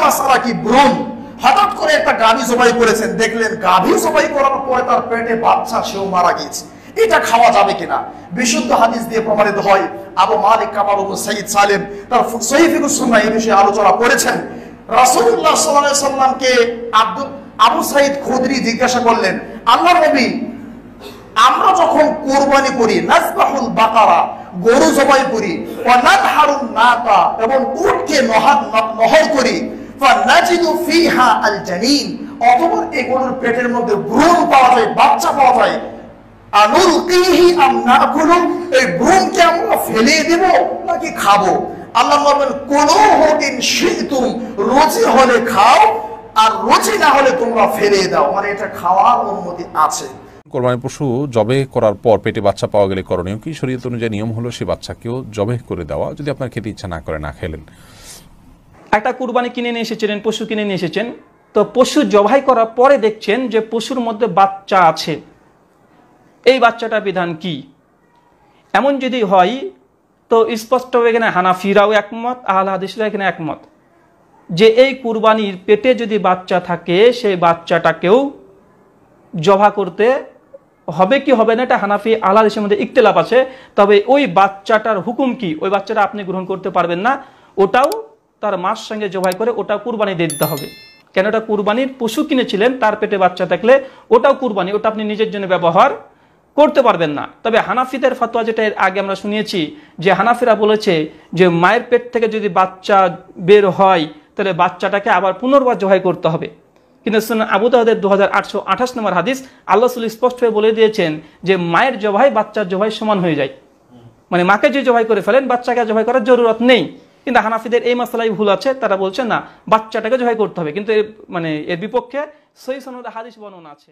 মাসালা কি ভ্রূণ, হঠাৎ করে একটা গাভী জবাই করেছেন, দেখলেন গাভী জবাই করার পরে তার পেটে বাচ্চা, সেও মারা গিয়েছে, এটা খাওয়া যাবে কিনা? বিশুদ্ধ হাদিস দিয়ে প্রমাণিত হয়। আবু মালিক কামাল সাইয়্যিদ সালেম তার সহিহ ফিকহুস সুন্নাহ এই বিষয়ে আলোচনা করেছেন। রাসূলুল্লাহ সাল্লাল্লাহু আলাইহি সাল্লামকে আবু সাঈদ খুদরি জিজ্ঞাসা করলেন, আল্লাহর নবী, আমরা যখন কুরবানি করি, নাযবাহুল বাকারা, গরু জবাই করি, ওয়া নাদহারুন নাকা, এবং উটকে নহর করি, ফানাজিদু ফিহা আল জানিন, অথবা এই গরুর পেটের মধ্যে ভ্রূণ পাওয়া যায়, বাচ্চা পাওয়া যায়, আনুলকিহি আম নাকুলু, এই ভ্রূণকে আমরা ফেলে দেব নাকি খাবো? আল্লাহ বলেন, কুলুহু ইন শি'তুম, রুচি হলে খাও, আর রুচি না হলে তোমরা ফেলে দাও, মানে এটা খাওয়ার অনুমতি আছে। কোরবানি পশু জবে করার পর পেটে বাচ্চা পাওয়া গেলে করণীয় কি? শরীয়ত অনুযায়ী নিয়ম হলো সেই বাচ্চাকেও জবে করে দেওয়া, যদি আপনার খেতে ইচ্ছা না করে না খেলেন। একটা কুরবানি কিনে নিয়ে এসেছিলেন, পশু কিনে নিয়ে এসেছেন, তো পশু জবাই করার পরে দেখছেন যে পশুর মধ্যে বাচ্চা আছে, এই বাচ্চাটার বিধান কি? এমন যদি হয় তো স্পষ্ট এখানে হানাফিরাও একমত, আহলে হাদিসরা এখানে একমত যে এই কুরবানির পেটে যদি বাচ্চা থাকে সেই বাচ্চাটাকেও জবা করতে হবে কি হবে না, এটা হানাফি আহলে হাদিসের মধ্যে ইখতিলাফ আছে। তবে ওই বাচ্চাটার হুকুম কি, ওই বাচ্চাটা আপনি গ্রহণ করতে পারবেন না, ওটাও তার মার সঙ্গে জবাই করে ওটা কুরবানি দিয়ে দিতে হবে। কেন? ওটা কুরবানির পশু কিনেছিলেন, তার পেটে বাচ্চা থাকলে ওটাও কুরবানি, ওটা আপনি নিজের জন্য ব্যবহার করতে পারবেন না। তবে হানাফিদের ফতোয়া, যেটা এর আগে আমরা শুনিয়েছি, যে হানাফিরা বলেছে যে মায়ের পেট থেকে যদি বাচ্চা বের হয় তাহলে বাচ্চাটাকে আবার পুনর্বার জবাই করতে হবে। কিন্তু সুনান আবু দাউদের 2828 নম্বর হাদিস, আল্লাহ রাসূল স্পষ্টভাবে বলে দিয়েছেন যে মায়ের জবাই বাচ্চার জবাই সমান হয়ে যায়, মানে মাকে যে জবাই করে ফেলেন বাচ্চাকে জবাই করার জরুরত নেই। কিন্তু হানাফিদের এই মাসলায় ভুল আছে, তারা বলছেন না, বাচ্চাটাকে জবাই করতে হবে, কিন্তু মানে এর বিপক্ষে সহিহ সনদে হাদিস বর্ণনা আছে।